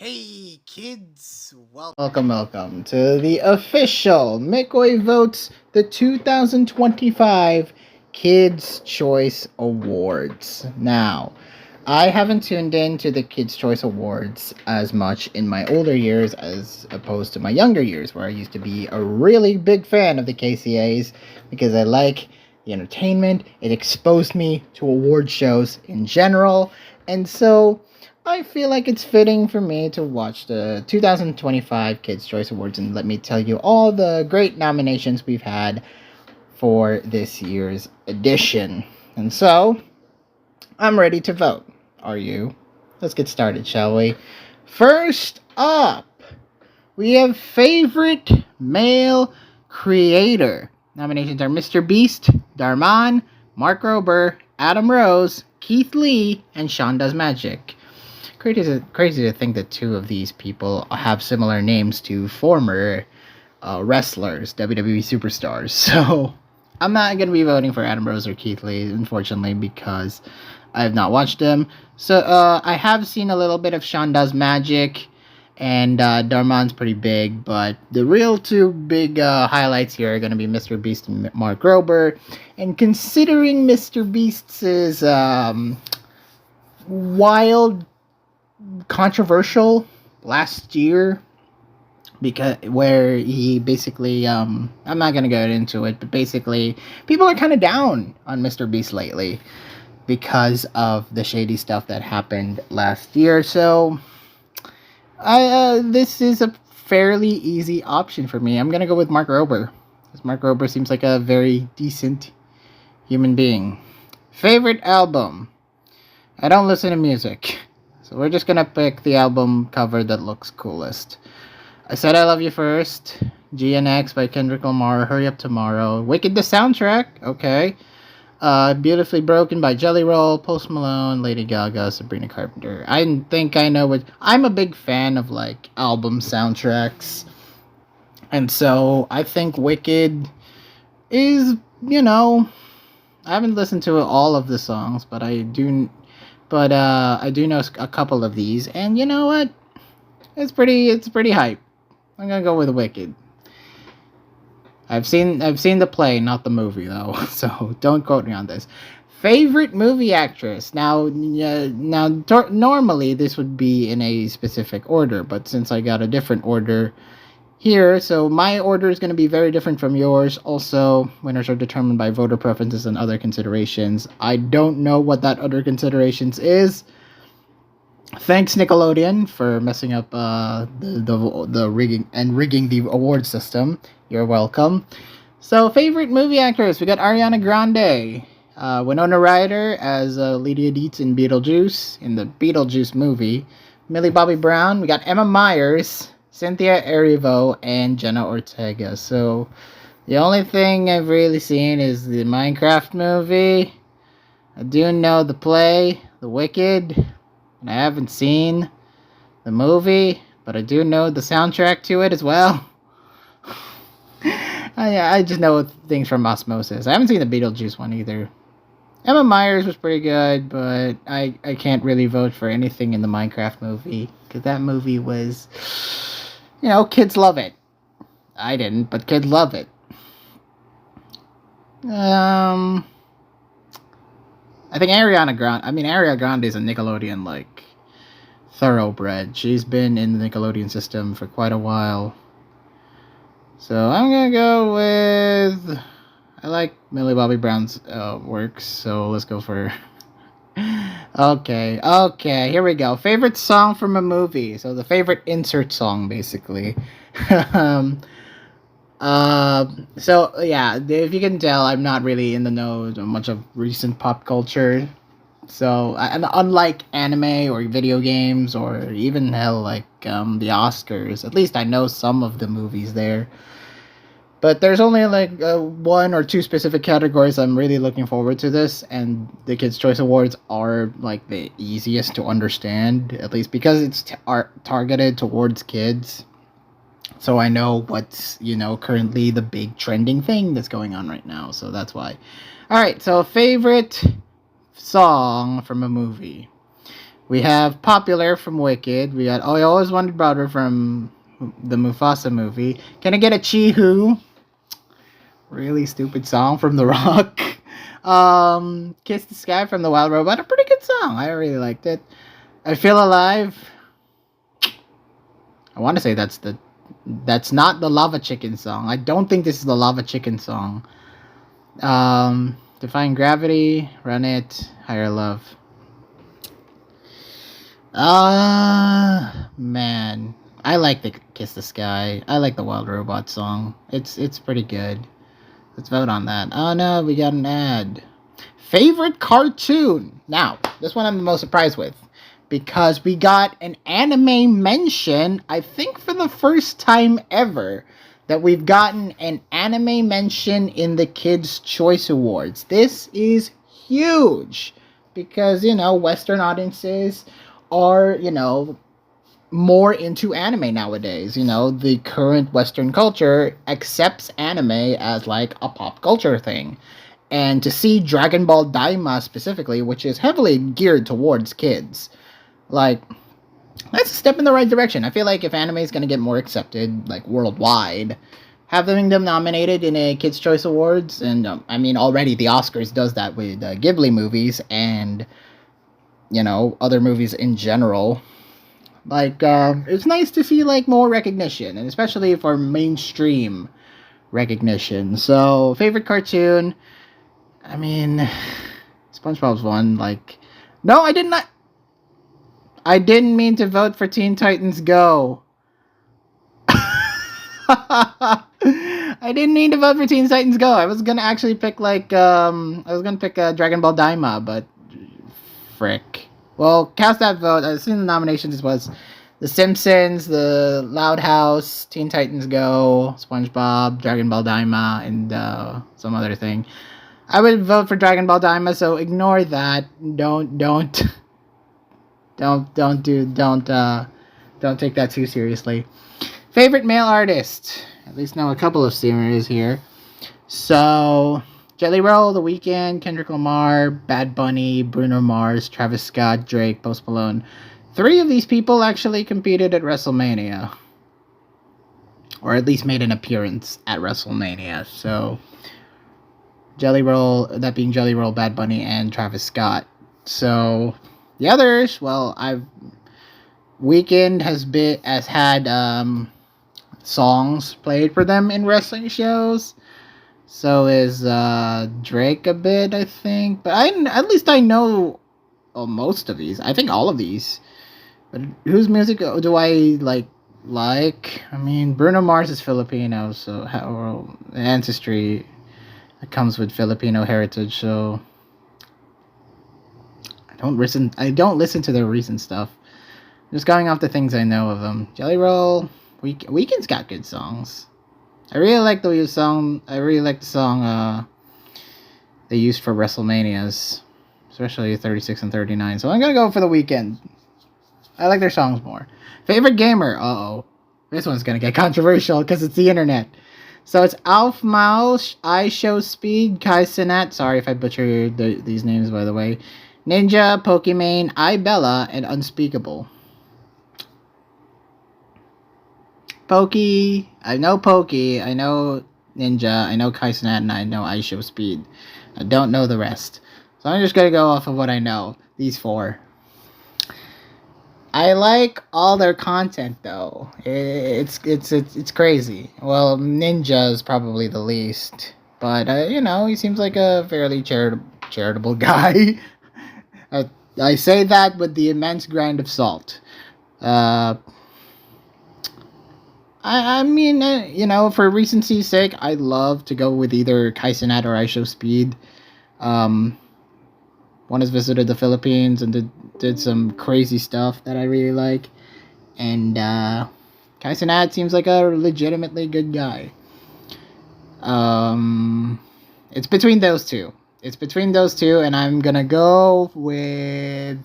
Hey kids, Welcome to the official Midway Votes the 2025 Kids Choice Awards. Now, I haven't tuned in to the Kids Choice Awards as much in my older years as opposed to my younger years, where I used to be a really big fan of the KCAs because I like the entertainment. It exposed me to award shows in general, and so I feel like it's fitting for me to watch the 2025 Kids' Choice Awards and let me tell you all the great nominations we've had for this year's edition. And so, I'm ready to vote. Are you? Let's get started, shall we? First up, we have Favorite Male Creator. Nominations are Mr. Beast, Darman, Mark Rober, Adam Rose, Keith Lee, and Sean Does Magic. Crazy to think that two of these people have similar names to former wrestlers, WWE superstars. So I'm not going to be voting for Adam Rose or Keith Lee, unfortunately, because I have not watched them. So I have seen a little bit of Sean Does Magic, and Darman's pretty big, but the real two big highlights here are going to be Mr. Beast and Mark Rober. And considering Mr. Beast's wild controversial last year, because where he basically I'm not gonna go into it, but basically people are kind of down on Mr. Beast lately because of the shady stuff that happened last year. So I this is a fairly easy option for me. I'm gonna go with Mark Rober, because Mark Rober seems like a very decent human being. Favorite album? I don't listen to music, so we're just gonna pick the album cover that looks coolest. I Said I Love You First, GNX by Kendrick Lamar, Hurry Up Tomorrow, Wicked the soundtrack, okay. Beautifully Broken by Jelly Roll, Post Malone, Lady Gaga, Sabrina Carpenter. I think I know what... I'm a big fan of, like, album soundtracks. And so, I think Wicked is, I haven't listened to all of the songs, but I do know a couple of these, and you know what? It's pretty hype. I'm gonna go with Wicked. I've seen the play, not the movie though, so don't quote me on this. Favorite movie actress? Normally this would be in a specific order, but since I got a different order here, so my order is going to be very different from yours. Also, winners are determined by voter preferences and other considerations. I don't know what that other considerations is. Thanks, Nickelodeon, for messing up the rigging the award system. You're welcome. So, favorite movie actors, we got Ariana Grande, Winona Ryder as Lydia Dietz in Beetlejuice, in the Beetlejuice movie, Millie Bobby Brown, we got Emma Myers, Cynthia Erivo, and Jenna Ortega. So, the only thing I've really seen is the Minecraft movie. I do know the play, The Wicked, and I haven't seen the movie, but I do know the soundtrack to it as well. I just know things from osmosis. I haven't seen the Beetlejuice one either. Emma Myers was pretty good, but I can't really vote for anything in the Minecraft movie, because that movie was... kids love it. I didn't, but kids love it. I think Ariana Grande is a Nickelodeon, thoroughbred. She's been in the Nickelodeon system for quite a while. So I'm gonna go with... I like Millie Bobby Brown's works, so let's go for... Okay, here we go. Favorite song from a movie. So the favorite insert song, basically. So yeah, if you can tell, I'm not really in the know much of recent pop culture. So unlike anime or video games or even hell, the Oscars, at least I know some of the movies there. But there's only one or two specific categories I'm really looking forward to this, and the Kids' Choice Awards are the easiest to understand, at least because it's targeted towards kids. So I know what's currently the big trending thing that's going on right now. So that's why. All right. So favorite song from a movie. We have Popular from Wicked. We got Oh, I Always Wanted Brother from the Mufasa movie. Can I Get a Chi-Hu? Really stupid song from The Rock. Kiss the Sky from The Wild Robot. A pretty good song. I really liked it. I Feel Alive. I want to say that's not the Lava Chicken song. I don't think this is the Lava Chicken song. Defying Gravity, Run It, Higher Love. Man. I like the Kiss the Sky. I like the Wild Robot song. It's pretty good. Let's vote on that. Oh no, we got an ad. Favorite cartoon. Now, this one I'm the most surprised with. Because we got an anime mention, I think for the first time ever, that we've gotten an anime mention in the Kids' Choice Awards. This is huge. Because, Western audiences are, more into anime nowadays. The current Western culture accepts anime as like a pop culture thing. And to see Dragon Ball Daima specifically, which is heavily geared towards kids, like, that's a step in the right direction. I feel like if anime is going to get more accepted, like, worldwide, having them nominated in a Kids' Choice Awards, and, already the Oscars does that with Ghibli movies and, other movies in general. Like, it's nice to see, like, more recognition, and especially for mainstream recognition. So, favorite cartoon, SpongeBob's one, like, no, I did not. I didn't mean to vote for Teen Titans Go. I didn't mean to vote for Teen Titans Go. I was gonna actually pick Dragon Ball Daima, but frick. Well, cast that vote. I've seen the nominations was The Simpsons, The Loud House, Teen Titans Go, SpongeBob, Dragon Ball Daima, and some other thing. I would vote for Dragon Ball Daima, so ignore that. Don't take that too seriously. Favorite male artist. At least know a couple of singers here. So, Jelly Roll, The Weeknd, Kendrick Lamar, Bad Bunny, Bruno Mars, Travis Scott, Drake, Post Malone. 3 of these people actually competed at WrestleMania. Or at least made an appearance at WrestleMania. So, Jelly Roll, that being Jelly Roll, Bad Bunny, and Travis Scott. So, the others, well, Weeknd has had songs played for them in wrestling shows. So is Drake a bit, I think. But at least I know most of these. I think all of these. But whose music do I like? Bruno Mars is Filipino, so ancestry comes with Filipino heritage. So I don't listen to their recent stuff. Just going off the things I know of them. Jelly Roll, Weeknd's got good songs. I really like the song they used for WrestleManias, especially 36 and 39. So I'm gonna go for The Weeknd. I like their songs more. Favorite gamer? This one's gonna get controversial because it's the internet. So it's Alf Mouse, I Show Speed, Kai Cenat. Sorry if I butchered these names, by the way. Ninja, Pokimane, iBella, and Unspeakable. Pokey, I know Pokey, I know Ninja, I know Kai Cenat, and I know I Show Speed. I don't know the rest. So I'm just gonna go off of what I know. These 4. I like all their content though. It's crazy. Well, Ninja is probably the least, but he seems like a fairly charitable guy. I say that with the immense grain of salt. For recency's sake, I love to go with either Kai Cenat or I Show Speed. One has visited the Philippines and did some crazy stuff that I really like. And Kai Cenat seems like a legitimately good guy. It's between those two. And I'm gonna go with...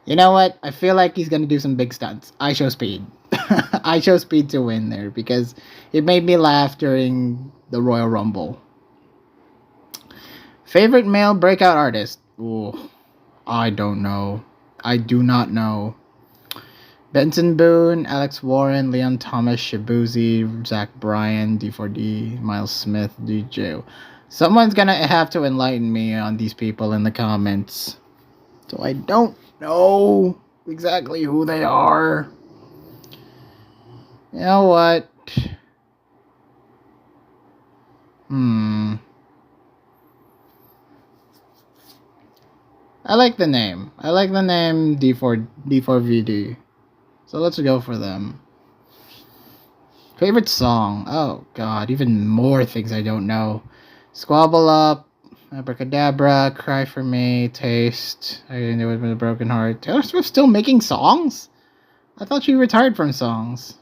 You know what? I feel like he's gonna do some big stunts. I Show Speed. I Show Speed to win there because it made me laugh during the Royal Rumble. Favorite male breakout artist? Ooh, I don't know. I do not know. Benson Boone, Alex Warren, Leon Thomas, Shibuzi, Zach Bryan, D4D, Miles Smith, DJ. Someone's gonna have to enlighten me on these people in the comments. So I don't know exactly who they are. You know what? I like the name. I like the name D4VD. So let's go for them. Favorite song? Oh god, even more things I don't know. Squabble Up, Abracadabra, Cry for Me, Taste, I Didn't Do It With a Broken Heart. Taylor Swift still making songs? I thought she retired from songs.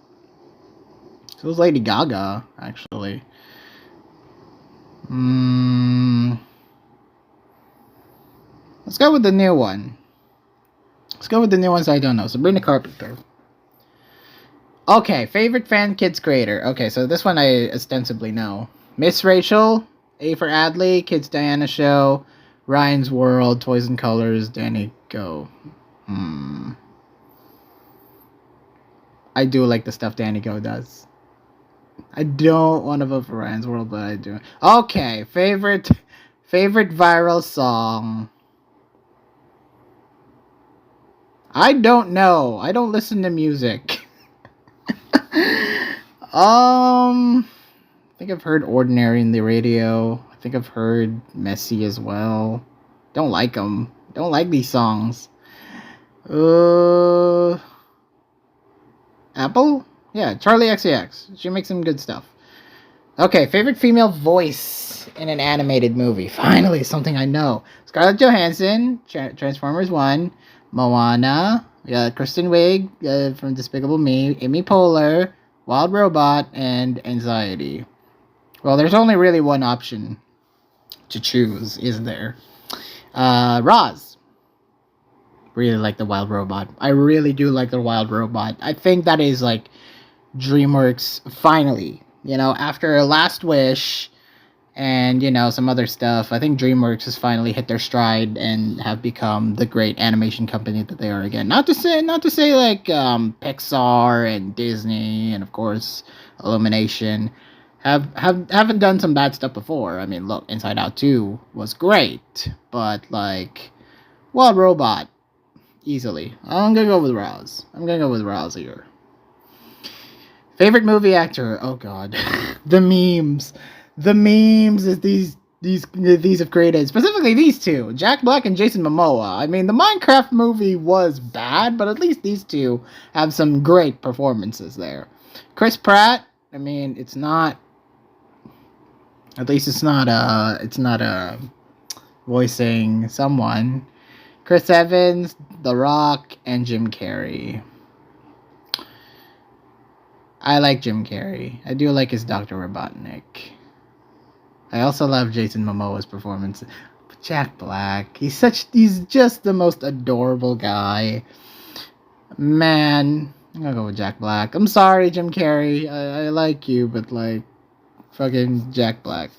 So was Lady Gaga, actually. Let's go with the new one. Let's go with the new ones I don't know. Sabrina Carpenter. Okay, favorite fan kids creator. Okay, so this one I ostensibly know. Miss Rachel, A for Adley, Kids Diana Show, Ryan's World, Toys and Colors, Danny Go. I do like the stuff Danny Go does. I don't want to vote for Ryan's World, but I do. Okay, favorite viral song. I don't know. I don't listen to music. I think I've heard Ordinary in the radio. I think I've heard Messy as well. Don't like them. Don't like these songs. Apple? Yeah, Charlie XCX. She makes some good stuff. Okay, favorite female voice in an animated movie. Finally, something I know. Scarlett Johansson, Transformers 1, Moana, Kristen Wiig from Despicable Me, Amy Poehler, Wild Robot, and Anxiety. Well, there's only really one option to choose, isn't there? Roz. Really like the Wild Robot. I really do like the Wild Robot. I think that is like DreamWorks finally. You know, after Last Wish and, you know, some other stuff, I think DreamWorks has finally hit their stride and have become the great animation company that they are again. Not to say like Pixar and Disney and of course Illumination haven't done some bad stuff before. I mean, look, Inside Out 2 was great, but like Wild Robot easily. I'm gonna go with Roz. Here. Favorite movie actor? Oh god. The memes that these have created, specifically these two, Jack Black and Jason Momoa. I mean, the Minecraft movie was bad, but at least these two have some great performances there. Chris Pratt, I mean, it's not voicing someone. Chris Evans, The Rock, and Jim Carrey. I like Jim Carrey. I do like his Dr. Robotnik. I also love Jason Momoa's performance. But Jack Black, he's just the most adorable guy. Man, I'm gonna go with Jack Black. I'm sorry, Jim Carrey. I like you, but like, fucking Jack Black.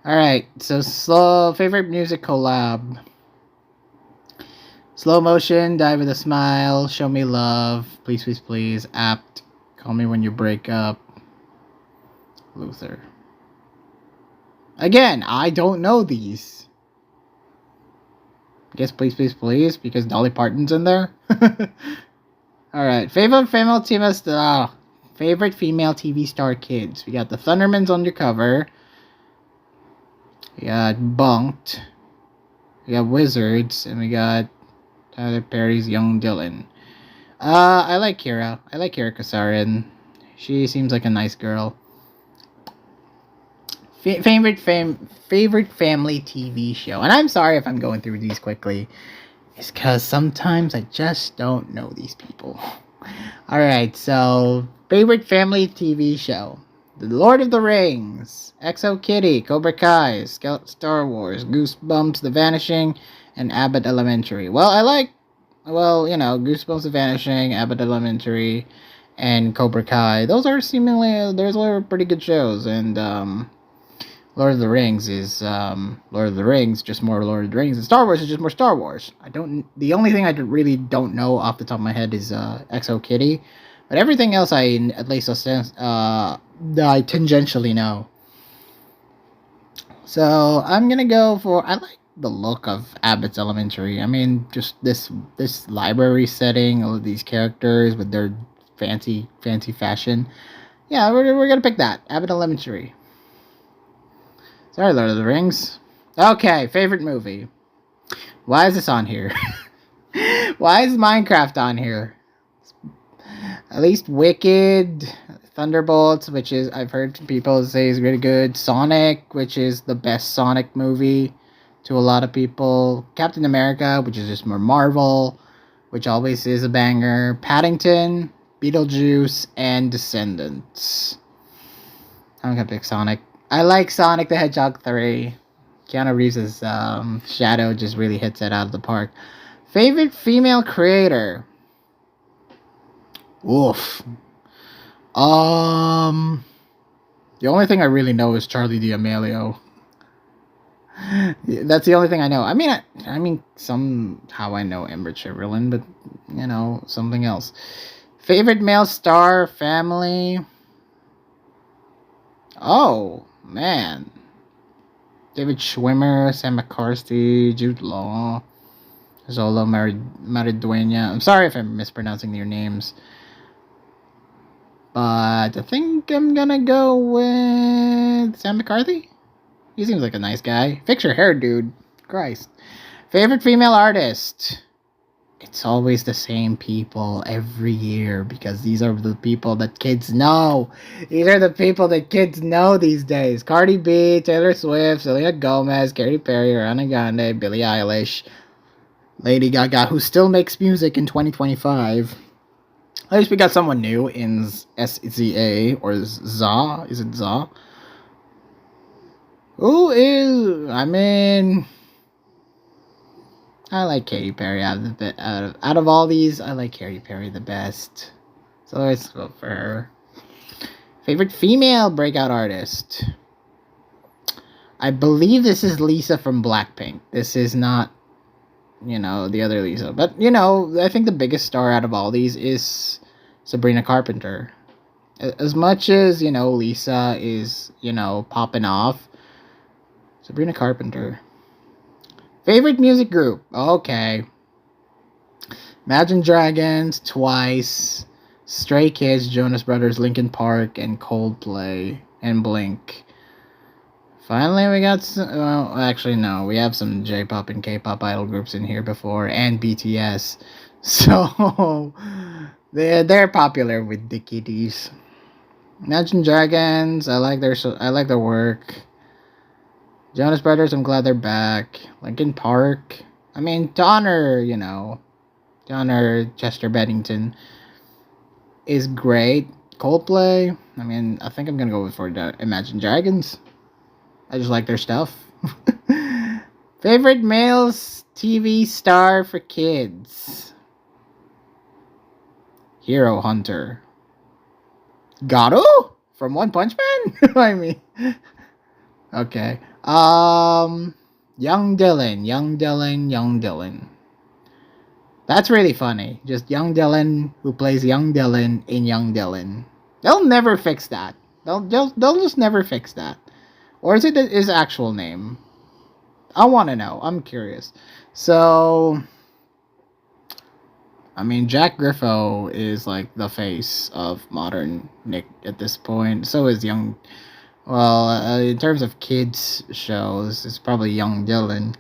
Alright, so favorite music collab. Slow Motion, Die With A Smile, Show Me Love, Please Please Please, Apt, Call Me When You Break Up, Luther. Again, I don't know these. I guess Please Please Please, because Dolly Parton's in there. Alright, favorite female TV star kids. We got the Thundermans Undercover. We got Bunked. We got Wizards, and we got Tyler Perry's Young Dylan. I like Kira. I like Kira Kasarin. She seems like a nice girl. Favorite family TV show. And I'm sorry if I'm going through these quickly. It's because sometimes I just don't know these people. Alright, so favorite family TV show. The Lord of the Rings, Exo Kitty, Cobra Kai, Star Wars, Goosebumps, The Vanishing, and Abbott Elementary. Well, Goosebumps, The Vanishing, Abbott Elementary, and Cobra Kai. Those are pretty good shows. And Lord of the Rings is Lord of the Rings, just more Lord of the Rings, and Star Wars is just more Star Wars. The only thing I really don't know off the top of my head is Exo Kitty, but everything else I at least I tangentially know. So I'm gonna go for, I like the look of Abbott's Elementary. I mean, just this library setting, all of these characters with their fancy fashion. Yeah, we're gonna pick that, Abbott Elementary. Sorry, Lord of the Rings. Okay, favorite movie. Why is this on here? Why is Minecraft on here? At least Wicked, Thunderbolts, which is, I've heard people say is really good. Sonic, which is the best Sonic movie to a lot of people. Captain America, which is just more Marvel, which always is a banger. Paddington, Beetlejuice, and Descendants. I'm gonna pick Sonic. I like Sonic the Hedgehog 3. Keanu Reeves' shadow just really hits it out of the park. Favorite female creator? Oof. The only thing I really know is Charlie D'Amelio. That's the only thing I know. I mean, somehow I know Ember Chamberlain, but something else. Favorite male star family? Oh man, David Schwimmer, Sam McCarthy, Jude Law, Zola Maridueña. I'm sorry if I'm mispronouncing your names, but I think I'm gonna go with Sam McCarthy. He seems like a nice guy. Fix your hair, dude. Christ. Favorite female artist? It's always the same people every year because these are the people that kids know. These are the people that kids know these days. Cardi B, Taylor Swift, Selena Gomez, Katy Perry, Ariana Grande, Billie Eilish, Lady Gaga, who still makes music in 2025. At least we got someone new in SZA or ZA. Is it ZA? Who is? I like Katy Perry out of all these. I like Katy Perry the best, so let's go for her. Favorite female breakout artist? I believe this is Lisa from Blackpink. This is not, the other Lisa, but I think the biggest star out of all these is Sabrina Carpenter. As much as Lisa is popping off, Sabrina Carpenter. Favorite music group? Okay. Imagine Dragons, Twice, Stray Kids, Jonas Brothers, Linkin Park, and Coldplay, and Blink. Finally, we got some, well, actually, no. We have some J-pop and K-pop idol groups in here before, and BTS. So, they're popular with the kiddies. Imagine Dragons, I like their work. Jonas Brothers, I'm glad they're back. Linkin Park, to honor Chester Bennington is great. Coldplay, I think I'm gonna go for Imagine Dragons. I just like their stuff. Favorite male TV star for kids? Hero Hunter. Gato? From One Punch Man? Okay. Young Dylan. That's really funny. Just Young Dylan who plays Young Dylan in Young Dylan. They'll never fix that. They'll just never fix that. Or is it his actual name? I want to know. I'm curious. So, Jack Griffo is like the face of modern Nick at this point. So is Young. Well, in terms of kids shows, it's probably Young Dylan.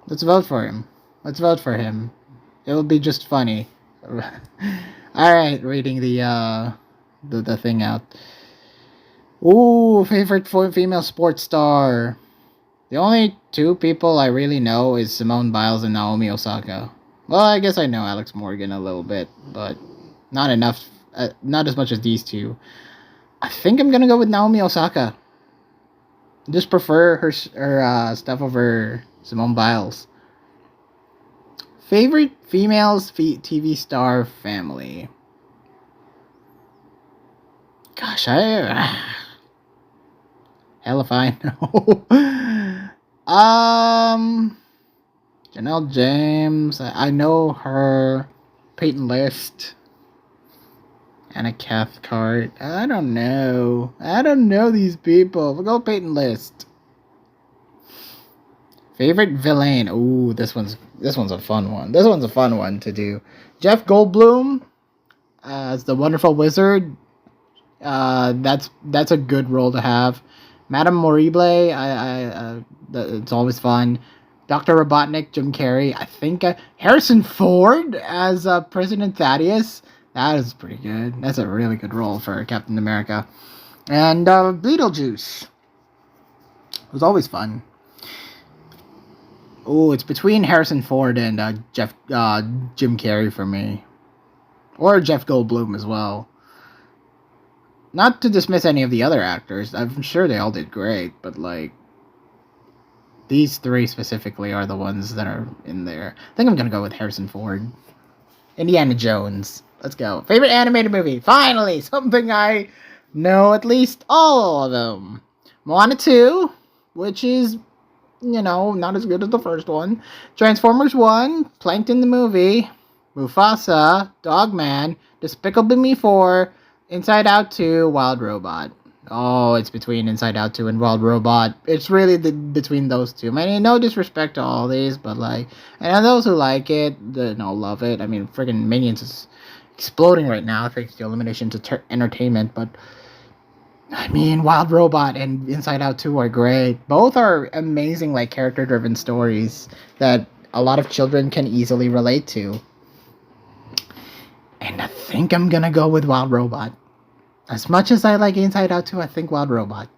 Let's vote for him. It will be just funny. All right, reading the thing out. Ooh, favorite female sports star. The only two people I really know is Simone Biles and Naomi Osaka. Well, I guess I know Alex Morgan a little bit, but not enough. Not as much as these two. I think I'm gonna go with Naomi Osaka. Just prefer her stuff over Simone Biles. Favorite females TV star family. Gosh, Hell if I know. Janelle James. I know her. Peyton List. Anna Cathcart. I don't know. I don't know these people. We'll go Peyton List. Favorite villain. Ooh, this one's a fun one. This one's a fun one to do. Jeff Goldblum as the Wonderful Wizard. That's a good role to have. Madame Morrible. It's always fun. Dr. Robotnik, Jim Carrey. I think Harrison Ford as President Thaddeus. That is pretty good. That's a really good role for Captain America. And Beetlejuice. It was always fun. Oh, it's between Harrison Ford and Jim Carrey for me. Or Jeff Goldblum as well. Not to dismiss any of the other actors. I'm sure they all did great, but like these three specifically are the ones that are in there. I think I'm gonna go with Harrison Ford. Indiana Jones. Let's go. Favorite animated movie. Finally, something I know at least all of them. Moana 2, which is, not as good as the first one. Transformers 1, Plankton the movie, Mufasa, Dogman, Despicable Me 4, Inside Out 2, Wild Robot. Oh, it's between Inside Out 2 and Wild Robot. It's really between those two. I mean, no disrespect to all these, but like, and those who like it, love it. I mean, friggin' Minions is exploding right now thanks to Elimination to Entertainment, but I mean, Wild Robot and Inside Out 2 are great. Both are amazing, like, character-driven stories that a lot of children can easily relate to. And I think I'm gonna go with Wild Robot. As much as I like Inside Out 2, I think Wild Robot.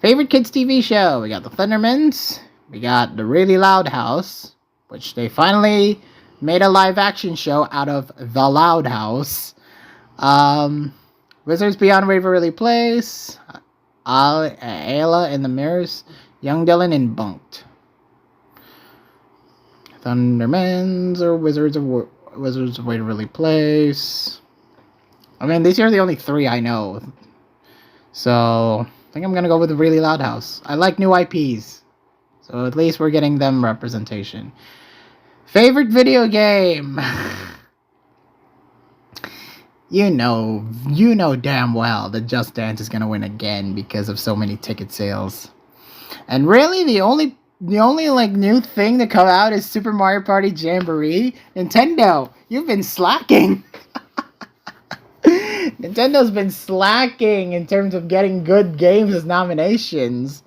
Favorite kids TV show? We got The Thundermans. We got The Really Loud House, which they finally made a live-action show out of The Loud House. Wizards Beyond Waverly Place. Ayla in the Mirrors. Young Dylan and Bunked. Thundermans or Wizards of Waverly Place. I mean, these are the only three I know. So, I think I'm going to go with the Really Loud House. I like new IPs. So, at least we're getting them representation. Favorite video game? You know damn well that Just Dance is going to win again because of so many ticket sales. And really, the only like new thing to come out is Super Mario Party Jamboree. Nintendo, you've been slacking. Nintendo's been slacking in terms of getting good games as nominations.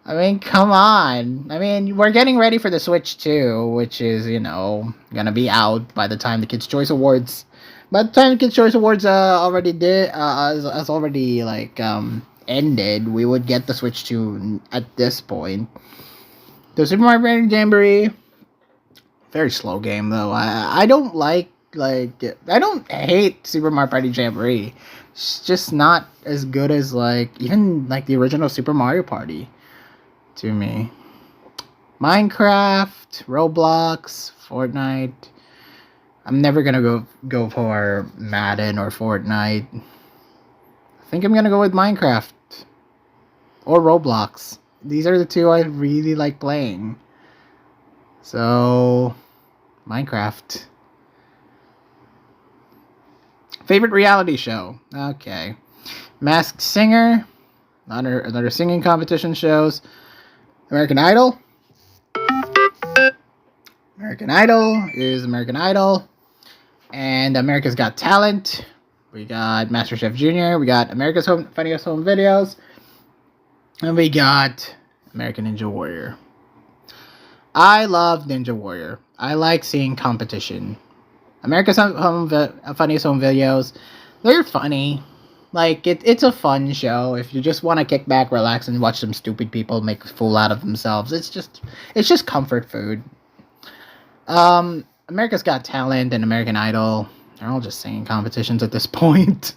I mean, come on. I mean, we're getting ready for the Switch 2, which is, gonna be out by the time the Kids' Choice Awards. By the time the Kids' Choice Awards has already ended, we would get the Switch 2 at this point. The Super Mario Party Jamboree, very slow game though. I don't I don't hate Super Mario Party Jamboree. It's just not as good as even the original Super Mario Party to me. Minecraft, Roblox, Fortnite. I'm never gonna go for Madden or Fortnite. I think I'm gonna go with Minecraft or Roblox. These are the two I really like playing. So, Minecraft. Favorite reality show? Okay. Masked Singer. Another singing competition shows. American Idol. American Idol is American Idol. And America's Got Talent. We got MasterChef Junior. We got America's Funniest Home Videos. And we got American Ninja Warrior. I love Ninja Warrior. I like seeing competition. America's Funniest Home Videos, they're funny. It's a fun show. If you just want to kick back, relax, and watch some stupid people make a fool out of themselves, it's just comfort food. America's Got Talent and American Idol, they're all just singing competitions at this point.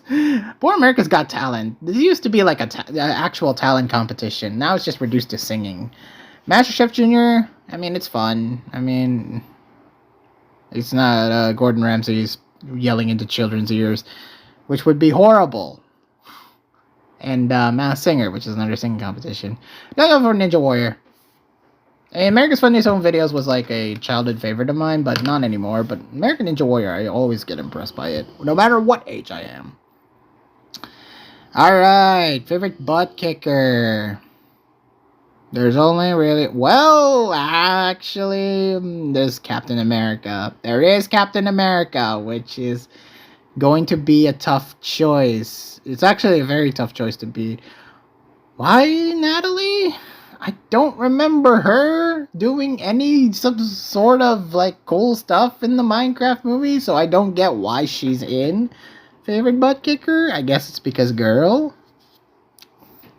Poor America's Got Talent. This used to be like an actual talent competition. Now it's just reduced to singing. MasterChef Junior, I mean, it's fun. I mean, it's not Gordon Ramsay's yelling into children's ears, which would be horrible. and Masked Singer, which is another singing competition. Don't go for Ninja Warrior. America's Funniest Home Videos was like a childhood favorite of mine, but not anymore. But American Ninja Warrior, I always get impressed by it, no matter what age I am. Alright, favorite butt kicker. There's only really... Well, actually, there's Captain America. There is Captain America, which is going to be a tough choice. It's actually a very tough choice to beat. Why Natalie? I don't remember her doing some sort of like cool stuff in the Minecraft movie, so I don't get why she's in favorite butt kicker. I guess it's because girl.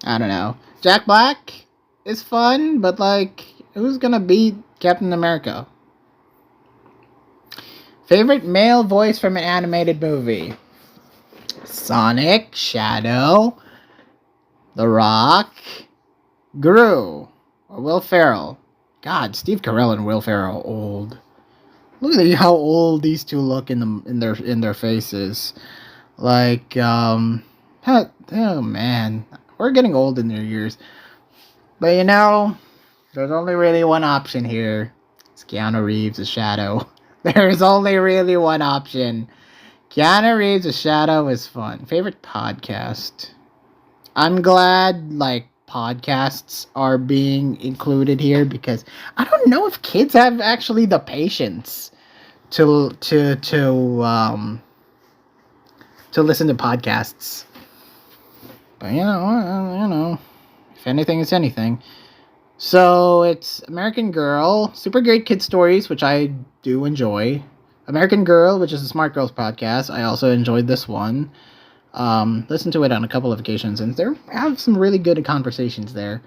I don't know. Jack Black is fun, but like, who's gonna beat Captain America? Favorite male voice from an animated movie? Sonic, Shadow, The Rock, Gru, or Will Ferrell. God, Steve Carell and Will Ferrell old. Look at how old these two look in their faces. Like, oh man, we're getting old in their years. But you know, there's only really one option here. It's Keanu Reeves as Shadow. There's only really one option. Keanu Reeves as Shadow is fun. Favorite podcast? I'm glad like podcasts are being included here because I don't know if kids have actually the patience to listen to podcasts. But you know, if anything, it's anything. So it's American Girl, Super Great Kid Stories, which I do enjoy. American Girl, which is a Smart Girls podcast. I also enjoyed this one. Listened to it on a couple of occasions, and there have some really good conversations there.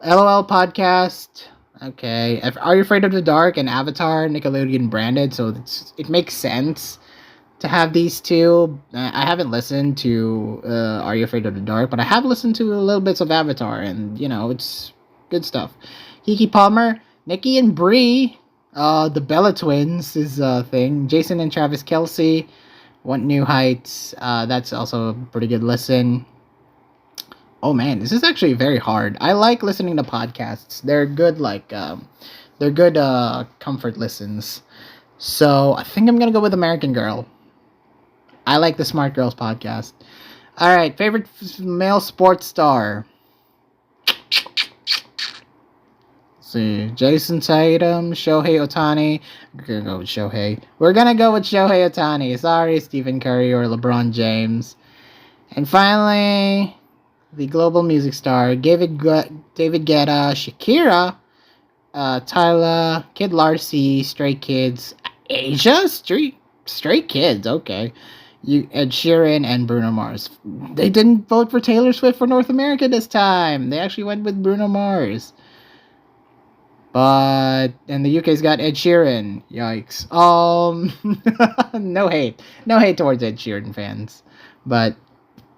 LOL podcast. Okay. Are You Afraid of the Dark and Avatar, Nickelodeon branded, so it makes sense to have these two. I haven't listened to Are You Afraid of the Dark, but I have listened to a little bits of Avatar, and you know, it's good stuff. Kiki Palmer, Nikki and Bree, the Bella Twins is a thing. Jason and Travis Kelce, Want New Heights. That's also a pretty good listen. Oh man, this is actually very hard. I like listening to podcasts. They're good, comfort listens. So I think I'm gonna go with American Girl. I like the Smart Girls podcast. All right, favorite male sports star. Let's see, Jason Tatum, Shohei Ohtani. We're gonna go with Shohei. We're gonna go with Shohei Ohtani. Sorry, Stephen Curry or LeBron James. And finally, the global music star David Guetta, Shakira, Tyla, Kid Larcy, Stray Kids, Asia, Stray Kids. Okay. Ed Sheeran and Bruno Mars. They didn't vote for Taylor Swift for North America this time. They actually went with Bruno Mars. And the UK's got Ed Sheeran. Yikes. No hate towards Ed Sheeran fans. But,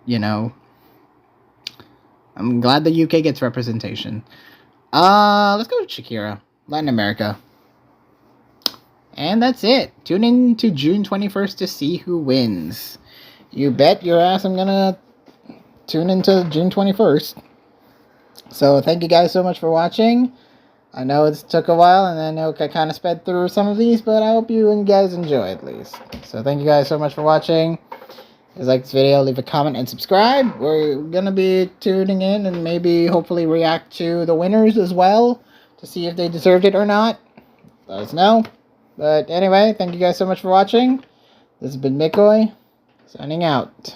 you know, I'm glad the UK gets representation. Let's go with Shakira. Latin America. And that's it. Tune in to June 21st to see who wins. You bet your ass I'm gonna tune into June 21st. So thank you guys so much for watching. I know it took a while, and I know I kind of sped through some of these, but I hope you guys enjoy at least. So thank you guys so much for watching. If you like this video, leave a comment and subscribe. We're gonna be tuning in and maybe hopefully react to the winners as well to see if they deserved it or not. Let us know. But anyway, thank you guys so much for watching. This has been Mikoy, signing out.